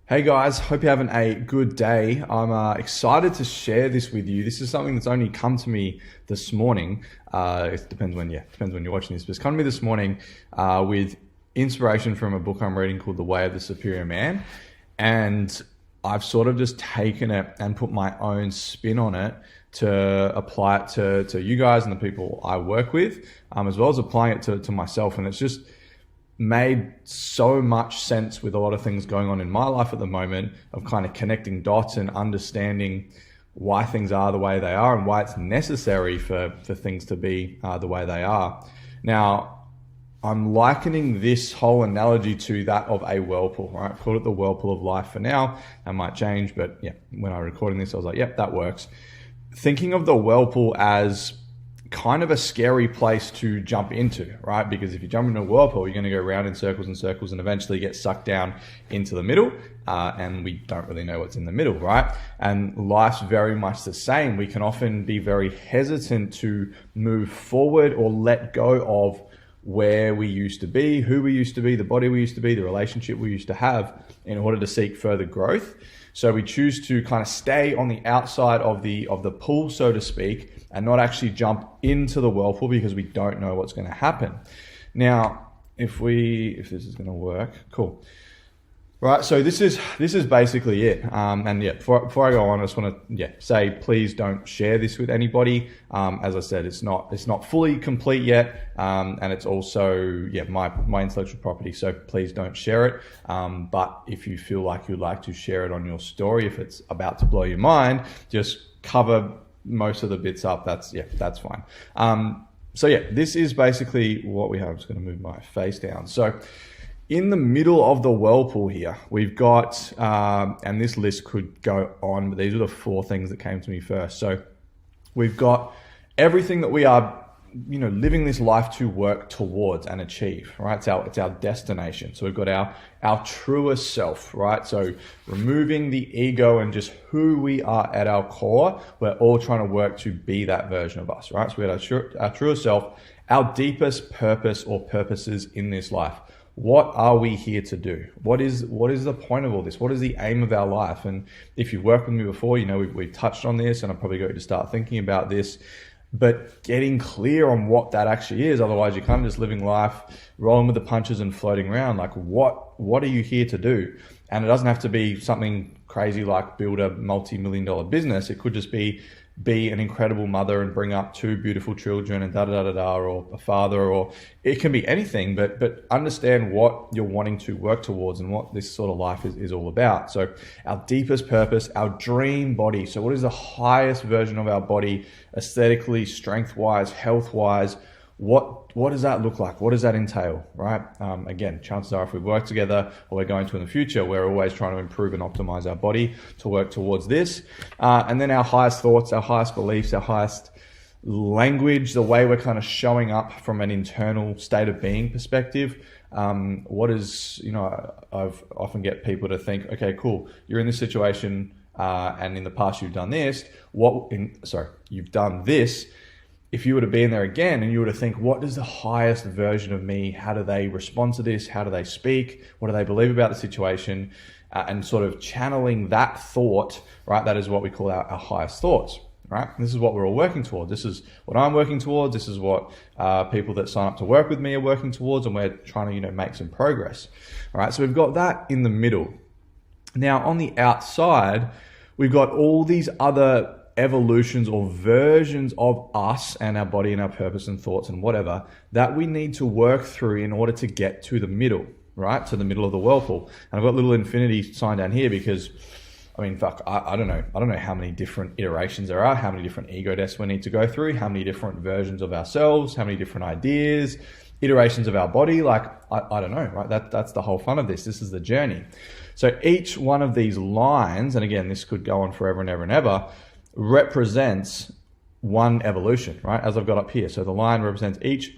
Hey guys, hope you're having a good day. I'm excited to share this with you. This is something that's only come to me this morning. It depends when you're watching this, but it's come to me this morning with inspiration from a book I'm reading called The Way of the Superior Man. And I've sort of just taken it and put my own spin on it to apply it to you guys and the people I work with, as well as applying it to myself. And it's just made so much sense with a lot of things going on in my life at the moment, of kind of connecting dots and understanding why things are the way they are and why it's necessary for things to be the way they are. Now, I'm likening this whole analogy to that of a whirlpool, right? I've called it the whirlpool of life for now. That might change, but yeah, when I was recording this, I was like, yep, that works. Thinking of the whirlpool as kind of a scary place to jump into, right? Because if you jump into a whirlpool, you're going to go round in circles and circles and eventually get sucked down into the middle. And we don't really know what's in the middle, right? And life's very much the same. We can often be very hesitant to move forward or let go of where we used to be, who we used to be, the body we used to be, the relationship we used to have in order to seek further growth. So we choose to kind of stay on the outside of the pool, so to speak, and not actually jump into the whirlpool because we don't know what's going to happen. Now, if this is going to work, cool. Right, so this is basically it. And yeah, before I go on, I just want to say please don't share this with anybody. As I said, it's not fully complete yet, and it's also my intellectual property. So please don't share it. But if you feel like you'd like to share it on your story, if it's about to blow your mind, just cover most of the bits up. That's fine. So yeah, this is basically what we have. I'm just going to move my face down. So in the middle of the whirlpool here, we've got, and this list could go on, but these are the four things that came to me first. So we've got everything that we are, living this life to work towards and achieve, right? It's our destination. So we've got our truest self, right? So removing the ego and just who we are at our core, we're all trying to work to be that version of us, right? So we got our truest self, our deepest purpose or purposes in this life. What are we here to do? What is the point of all this? What is the aim of our life? And if you've worked with me before, we've touched on this, and I'm probably going to start thinking about this, but getting clear on what that actually is. Otherwise, you're kind of just living life, rolling with the punches and floating around. Like, what are you here to do? And it doesn't have to be something crazy like build a multi-million-dollar business. It could just be an incredible mother and bring up two beautiful children and or a father, or it can be anything, but understand what you're wanting to work towards and what this sort of life is all about. So our deepest purpose, our dream body. So what is the highest version of our body, aesthetically, strength-wise, health-wise? What does that look like? What does that entail, right? Again, chances are if we work together, or we're going to in the future, we're always trying to improve and optimize our body to work towards this. And then our highest thoughts, our highest beliefs, our highest language, the way we're kind of showing up from an internal state of being perspective. I've often get people to think, okay, cool, you're in this situation, and in the past you've done this. You've done this. If you were to be in there again and you were to think, what is the highest version of me? How do they respond to this? How do they speak? What do they believe about the situation? And sort of channeling that thought, right? That is what we call our highest thoughts, right? And this is what we're all working towards. This is what I'm working towards. This is what people that sign up to work with me are working towards, and we're trying to, make some progress. All right, so we've got that in the middle. Now, on the outside, we've got all these other evolutions or versions of us and our body and our purpose and thoughts and whatever that we need to work through in order to get to the middle, right? To the middle of the whirlpool. And I've got a little infinity sign down here because, I don't know how many different iterations there are, how many different ego deaths we need to go through, how many different versions of ourselves, how many different ideas, iterations of our body. Like, I don't know, right? That's the whole fun of this. This is the journey. So each one of these lines, and again, this could go on forever and ever and ever, represents one evolution, right? As I've got up here. So the line represents each,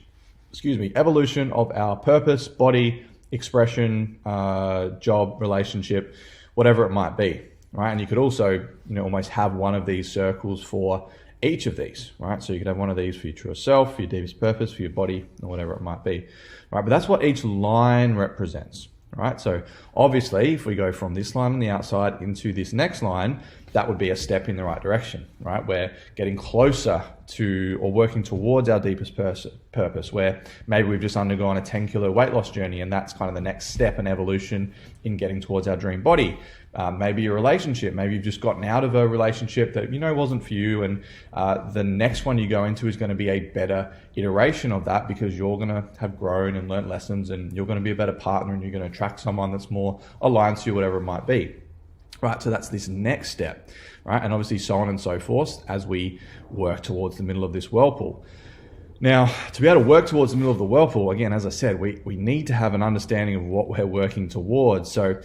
evolution of our purpose, body, expression, job, relationship, whatever it might be, right? And you could also, almost have one of these circles for each of these, right? So you could have one of these for your true self, for your deepest purpose, for your body, or whatever it might be, right? But that's what each line represents. right? So obviously, if we go from this line on the outside into this next line, that would be a step in the right direction, right? We're getting closer to or working towards our deepest purpose, where maybe we've just undergone a 10-kilo weight loss journey, and that's kind of the next step in evolution in getting towards our dream body. Maybe a relationship, maybe you've just gotten out of a relationship that wasn't for you, and the next one you go into is going to be a better iteration of that, because you're going to have grown and learned lessons, and you're going to be a better partner, and you're going to attract someone that's more aligned to you, whatever it might be. Right, so that's this next step, right? And obviously so on and so forth as we work towards the middle of this whirlpool. Now, to be able to work towards the middle of the whirlpool, again, as I said, we need to have an understanding of what we're working towards. So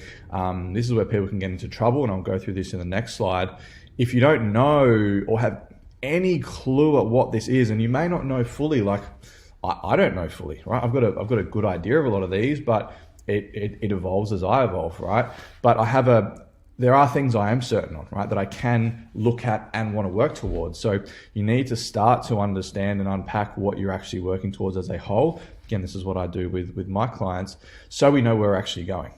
this is where people can get into trouble, and I'll go through this in the next slide. If you don't know or have any clue at what this is, and you may not know fully, like I don't know fully, right? I've got a good idea of a lot of these, but it evolves as I evolve, right? But there are things I am certain on, right, that I can look at and want to work towards. So you need to start to understand and unpack what you're actually working towards as a whole. Again, this is what I do with my clients, so we know where we're actually going,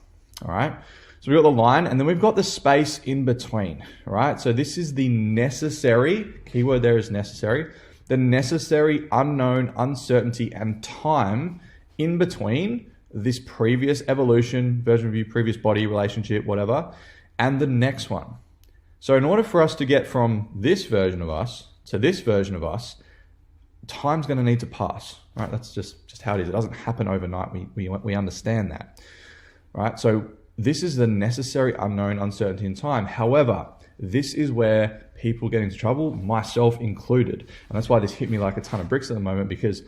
all right? So we've got the line, and then we've got the space in between, right? So this is the necessary, keyword there is necessary, the necessary unknown, uncertainty, and time in between this previous evolution, version of you, previous body, relationship, whatever, and the next one. So in order for us to get from this version of us to this version of us, time's going to need to pass, right? That's just how it is. It doesn't happen overnight. We understand that, right? So this is the necessary unknown, uncertainty, and time. However, this is where people get into trouble, myself included. And that's why this hit me like a ton of bricks at the moment, because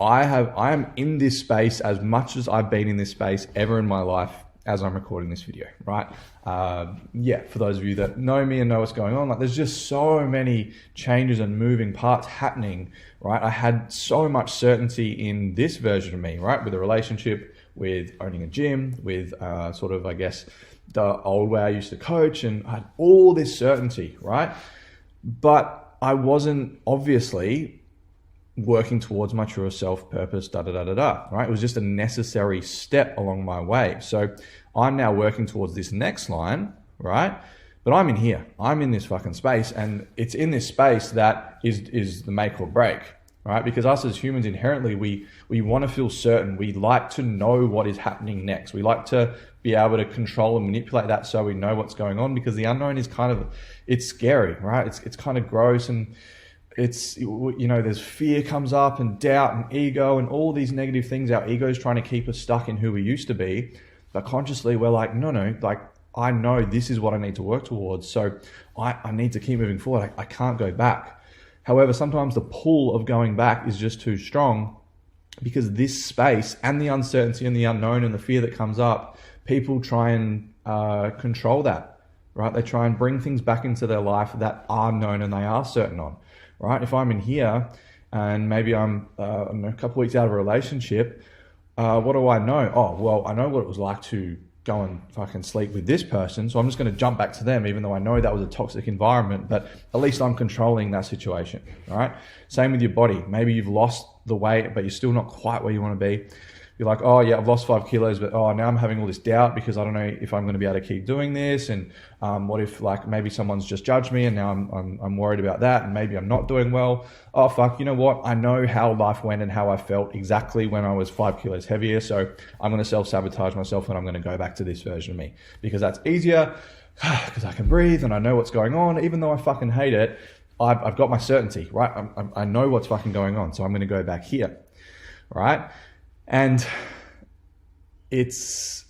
I am in this space as much as I've been in this space ever in my life as I'm recording this video, right? For those of you that know me and know what's going on, like there's just so many changes and moving parts happening, right? I had so much certainty in this version of me, right? With a relationship, with owning a gym, with the old way I used to coach, and I had all this certainty, right? But I wasn't obviously working towards my truer self, purpose, right? It was just a necessary step along my way. So I'm now working towards this next line, right? But I'm in here. I'm in this fucking space, and it's in this space that is the make or break, right? Because us as humans, inherently, we want to feel certain. We like to know what is happening next. We like to be able to control and manipulate that so we know what's going on, because the unknown is it's scary, right? It's kind of gross, and it's, there's fear comes up, and doubt and ego and all these negative things. Our ego is trying to keep us stuck in who we used to be. But consciously, we're like, no, like I know this is what I need to work towards. So I need to keep moving forward. I can't go back. However, sometimes the pull of going back is just too strong, because this space and the uncertainty and the unknown and the fear that comes up, people try and control that, right? They try and bring things back into their life that are known and they are certain on. Right? If I'm in here and maybe I'm a couple of weeks out of a relationship, what do I know? Oh, well, I know what it was like to go and fucking sleep with this person. So I'm just going to jump back to them, even though I know that was a toxic environment, but at least I'm controlling that situation. All right. Same with your body. Maybe you've lost the weight, but you're still not quite where you want to be. You're like, oh yeah, I've lost 5 kilos, but now I'm having all this doubt because I don't know if I'm going to be able to keep doing this. And what if like maybe someone's just judged me, and now I'm worried about that, and maybe I'm not doing well. Oh fuck, you know what? I know how life went and how I felt exactly when I was 5 kilos heavier. So I'm going to self-sabotage myself, and I'm going to go back to this version of me because that's easier, because I can breathe and I know what's going on. Even though I fucking hate it, I've got my certainty, right? I know what's fucking going on. So I'm going to go back here, right? And it's,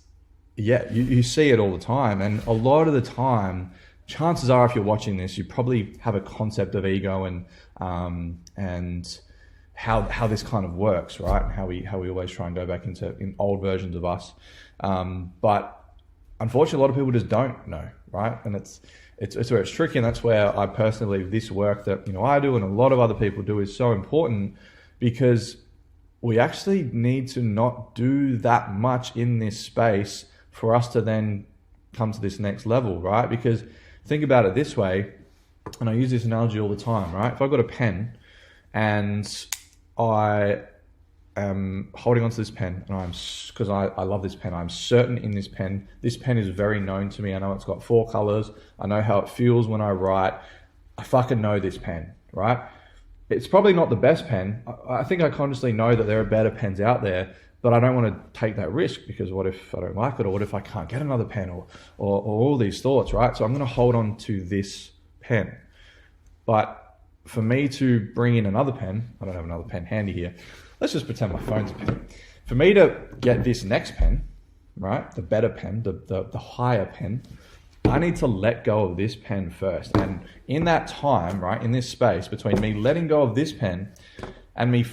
you see it all the time. And a lot of the time, chances are, if you're watching this, you probably have a concept of ego and how this kind of works, right? And how we always try and go back in old versions of us. But unfortunately, a lot of people just don't know, right? And it's where it's tricky. And that's where I personally believe this work that, I do and a lot of other people do is so important, because we actually need to not do that much in this space for us to then come to this next level, right? Because think about it this way, and I use this analogy all the time, right? If I've got a pen and I am holding onto this pen, and because I love this pen, I'm certain in this pen. This pen is very known to me. I know it's got 4 colors. I know how it feels when I write. I fucking know this pen, right? It's probably not the best pen. I think I consciously know that there are better pens out there, but I don't want to take that risk, because what if I don't like it, or what if I can't get another pen, or all these thoughts, right? So I'm going to hold on to this pen. But for me to bring in another pen, I don't have another pen handy here. Let's just pretend my phone's a pen. For me to get this next pen, right, the better pen, the higher pen, I need to let go of this pen first. And in that time, right, in this space between me letting go of this pen and me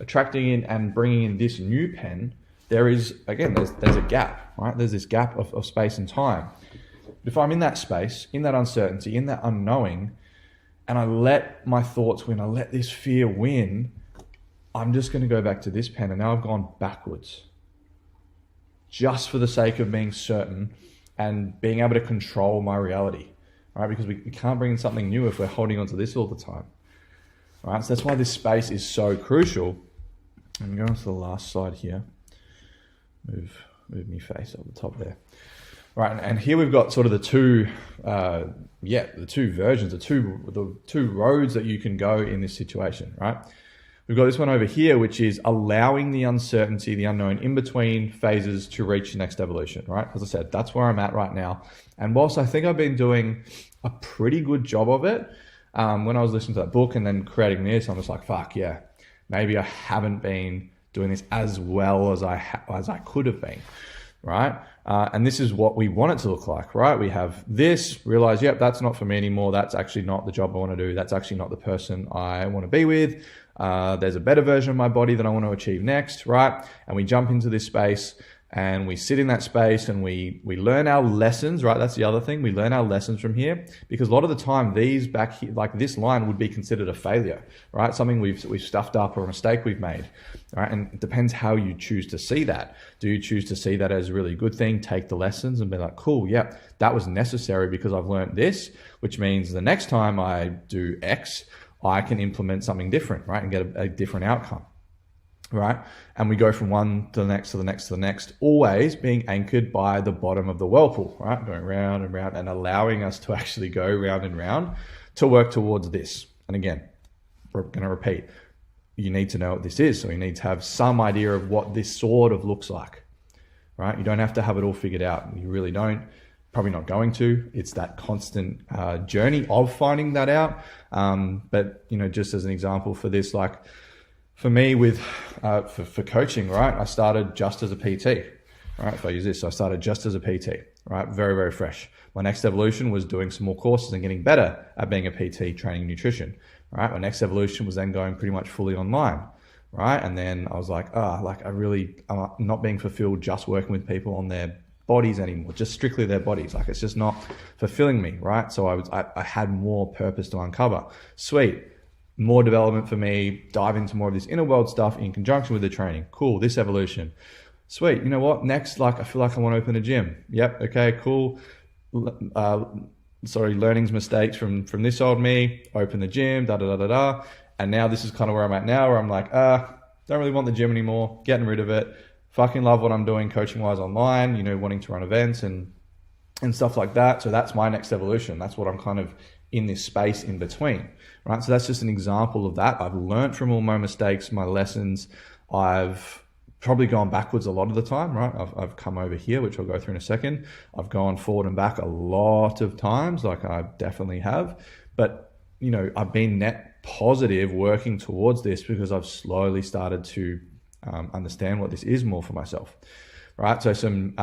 attracting in and bringing in this new pen, there is, again, there's a gap, right? There's this gap of space and time. But if I'm in that space, in that uncertainty, in that unknowing, and I let my thoughts win, I let this fear win, I'm just going to go back to this pen, and now I've gone backwards. Just for the sake of being certain and being able to control my reality, right? Because we can't bring in something new if we're holding on to this all the time, right? So that's why this space is so crucial. I'm going to the last slide here. Move me face up the top there. Right, and here we've got sort of the two versions, the two roads that you can go in this situation, right? We've got this one over here, which is allowing the uncertainty, the unknown, in between phases to reach the next evolution, right? As I said, that's where I'm at right now. And whilst I think I've been doing a pretty good job of it, when I was listening to that book and then creating this, I'm just like, fuck yeah, maybe I haven't been doing this as well as I could have been, right? And this is what we want it to look like, right? We have this, realize, yep, that's not for me anymore. That's actually not the job I want to do. That's actually not the person I want to be with. There's a better version of my body that I want to achieve next, right? And we jump into this space and we sit in that space and we learn our lessons, right? That's the other thing. We learn our lessons from here, because a lot of the time these back here, like this line, would be considered a failure, right? Something we've stuffed up or a mistake we've made, right? And it depends how you choose to see that. Do you choose to see that as a really good thing, take the lessons and be like, cool, yeah, that was necessary because I've learned this, which means the next time I do X, I can implement something different, right? And get a different outcome, right? And we go from one to the next, to the next, to the next, always being anchored by the bottom of the whirlpool, right? Going round and round and allowing us to actually go round and round to work towards this. And again, we're going to repeat, you need to know what this is. So you need to have some idea of what this sort of looks like, right? You don't have to have it all figured out. You really don't. Probably not going to. It's that constant journey of finding that out. But, you know, just as an example for this, like for me with, for coaching, right? I started just as a PT, right? If I use this, so I started just as a PT, right? Very, very fresh. My next evolution was doing some more courses and getting better at being a PT, training nutrition, right? My next evolution was then going pretty much fully online, right? And then I was like, I'm not being fulfilled just working with people on their bodies anymore, just strictly their bodies. Like, it's just not fulfilling me, right? So I had more purpose to uncover. Sweet. More development for me, dive into more of this inner world stuff in conjunction with the training. Cool, this evolution. Sweet, you know what? Next, like, I feel like I want to open a gym. Yep, okay, cool. Learnings, mistakes from this old me, open the gym, da-da-da-da-da. And now this is kind of where I'm at now, where I'm like, don't really want the gym anymore, getting rid of it. Fucking love what I'm doing coaching-wise online, you know, wanting to run events and stuff like that. So that's my next evolution. That's what I'm kind of in this space in between, right? So that's just an example of that. I've learned from all my mistakes, my lessons. I've probably gone backwards a lot of the time, right? I've come over here, which I'll go through in a second. I've gone forward and back a lot of times, like I definitely have. But, you know, I've been net positive working towards this because I've slowly started to understand what this is more for myself, right? So some,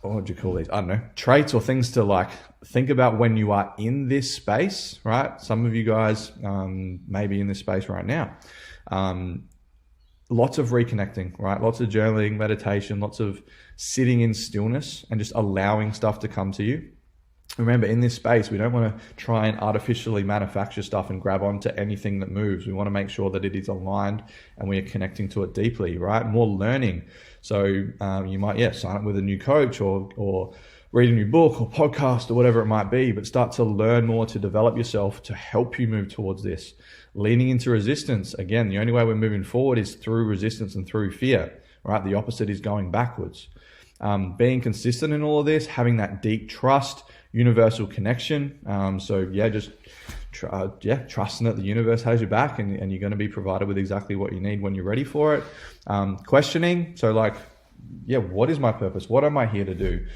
what would you call these? I don't know, traits or things to like think about when you are in this space, right? Some of you guys may be in this space right now. Lots of reconnecting, right? Lots of journaling, meditation, lots of sitting in stillness and just allowing stuff to come to you. Remember, in this space, we don't want to try and artificially manufacture stuff and grab onto anything that moves. We want to make sure that it is aligned and we are connecting to it deeply, right? More learning. So you might, sign up with a new coach or read a new book or podcast or whatever it might be, but start to learn more, to develop yourself, to help you move towards this. Leaning into resistance. Again, the only way we're moving forward is through resistance and through fear, right? The opposite is going backwards. Being consistent in all of this, having that deep trust, universal connection. Just trusting that the universe has your back and you're going to be provided with exactly what you need when you're ready for it. Questioning. So what is my purpose? What am I here to do?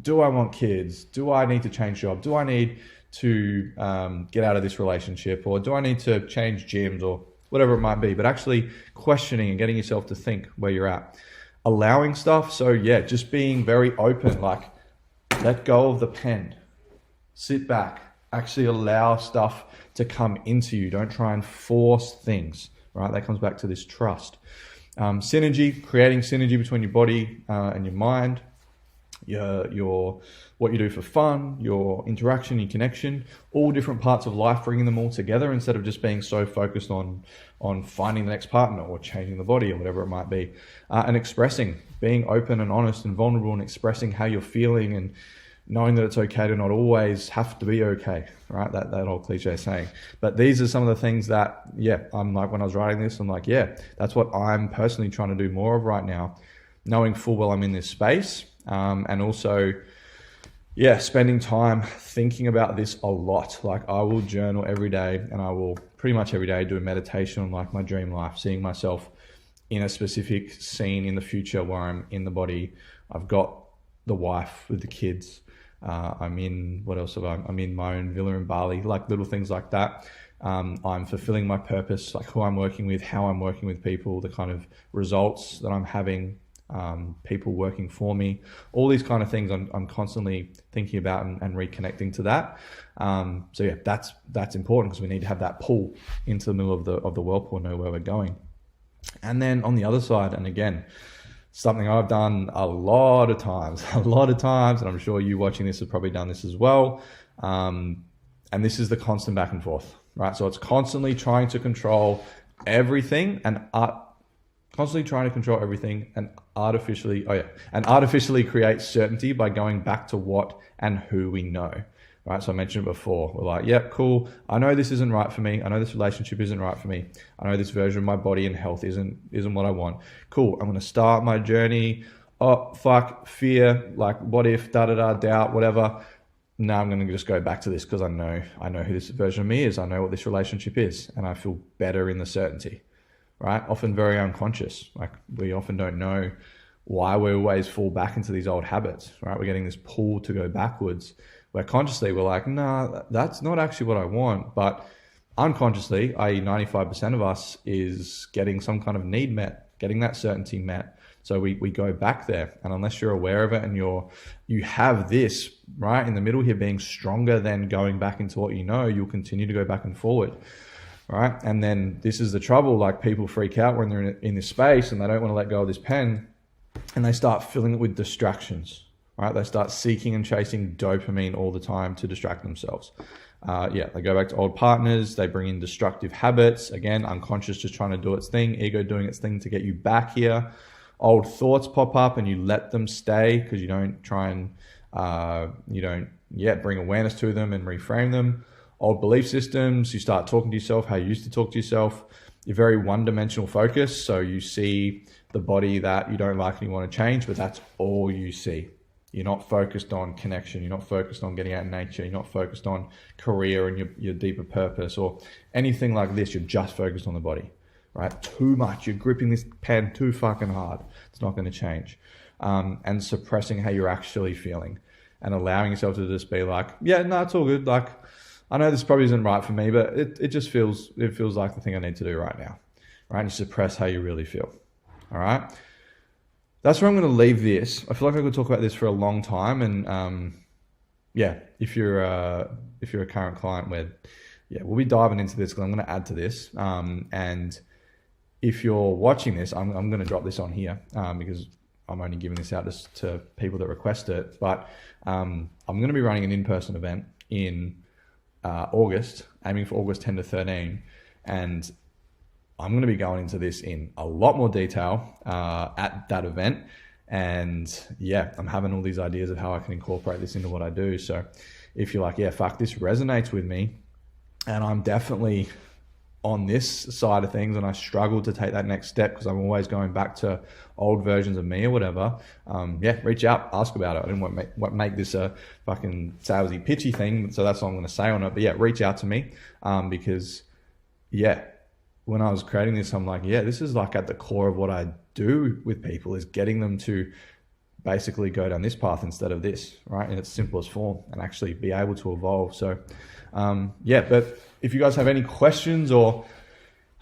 Do I want kids? Do I need to change job? Do I need to get out of this relationship? Or do I need to change gyms or whatever it might be? But actually questioning and getting yourself to think where you're at. Allowing stuff. So just being very open, let go of the pen, sit back, actually allow stuff to come into you. Don't try and force things, right? That comes back to this trust. Synergy, creating synergy between your body and your mind, your what you do for fun, your interaction, your connection, all different parts of life, bringing them all together instead of just being so focused on finding the next partner or changing the body or whatever it might be. And expressing, being open and honest and vulnerable and expressing how you're feeling and knowing that it's okay to not always have to be okay, right? That old cliche saying. But these are some of the things that, I'm like, when I was writing this, I'm like, that's what I'm personally trying to do more of right now, knowing full well I'm in this space. And also, spending time thinking about this a lot. I will journal every day and I will pretty much every day do a meditation on my dream life, seeing myself in a specific scene in the future where I'm in the body. I've got the wife with the kids. I'm in, what else have I? I'm in my own villa in Bali, little things like that. I'm fulfilling my purpose, who I'm working with, how I'm working with people, the kind of results that I'm having, people working for me, all these kind of things I'm constantly thinking about and reconnecting to that. That's important because we need to have that pull into the middle of the whirlpool, know where we're going. And then on the other side, and again, something I've done a lot of times, and I'm sure you watching this have probably done this as well. And this is the constant back and forth, right? So it's constantly trying to control everything and artificially create certainty by going back to what and who we know, right? So I mentioned it before. We're like, yep, cool. I know this isn't right for me. I know this relationship isn't right for me. I know this version of my body and health isn't what I want. Cool. I'm going to start my journey. Oh, fuck, fear, what if, doubt, whatever. Now I'm going to just go back to this because I know who this version of me is. I know what this relationship is and I feel better in the certainty, right? Often very unconscious. We often don't know why we always fall back into these old habits, right? We're getting this pull to go backwards where consciously we're like, nah, that's not actually what I want. But unconsciously, i.e. 95% of us is getting some kind of need met, getting that certainty met. So we go back there. And unless you're aware of it and you have this right in the middle here being stronger than going back into what you know, you'll continue to go back and forward. Right. And then this is the trouble. People freak out when they're in this space and they don't want to let go of this pen and they start filling it with distractions. Right. They start seeking and chasing dopamine all the time to distract themselves. They go back to old partners. They bring in destructive habits. Again, unconscious just trying to do its thing. Ego doing its thing to get you back here. Old thoughts pop up and you let them stay because you don't try and, bring awareness to them and reframe them. Old belief systems, you start talking to yourself how you used to talk to yourself. You're very one-dimensional focused, so you see the body that you don't like and you want to change, but that's all you see. You're not focused on connection. You're not focused on getting out in nature. You're not focused on career and your deeper purpose or anything like this. You're just focused on the body, right? Too much. You're gripping this pen too fucking hard. It's not going to change. And suppressing how you're actually feeling and allowing yourself to just be like, it's all good. I know this probably isn't right for me, but it just feels like the thing I need to do right now, right? And you suppress how you really feel. All right. That's where I'm going to leave this. I feel like I could talk about this for a long time. And if you're a current client, we'll be diving into this because I'm going to add to this. And if you're watching this, I'm going to drop this on here because I'm only giving this out just to people that request it. But I'm going to be running an in-person event in August, aiming for August 10 to 13. And I'm going to be going into this in a lot more detail at that event. And yeah, I'm having all these ideas of how I can incorporate this into what I do. So if you're like, yeah, fuck, this resonates with me, and I'm definitely on this side of things and I struggle to take that next step because I'm always going back to old versions of me or whatever, yeah, reach out, ask about it. I didn't want to make this a fucking salesy, pitchy thing, so that's all I'm going to say on it. But yeah, reach out to me, because yeah, when I was creating this, I'm like, yeah, this is like at the core of what I do with people, is getting them to basically go down this path instead of this, right, in its simplest form, and actually be able to evolve. So yeah, but if you guys have any questions or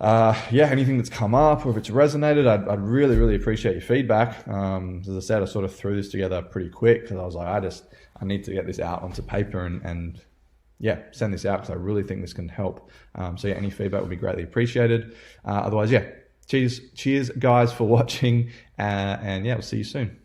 yeah, anything that's come up or if it's resonated, I'd really, really appreciate your feedback. As I said, I sort of threw this together pretty quick because I was like, I need to get this out onto paper and yeah, send this out because I really think this can help. So yeah, any feedback would be greatly appreciated. Otherwise, yeah, cheers guys for watching, and yeah, we'll see you soon.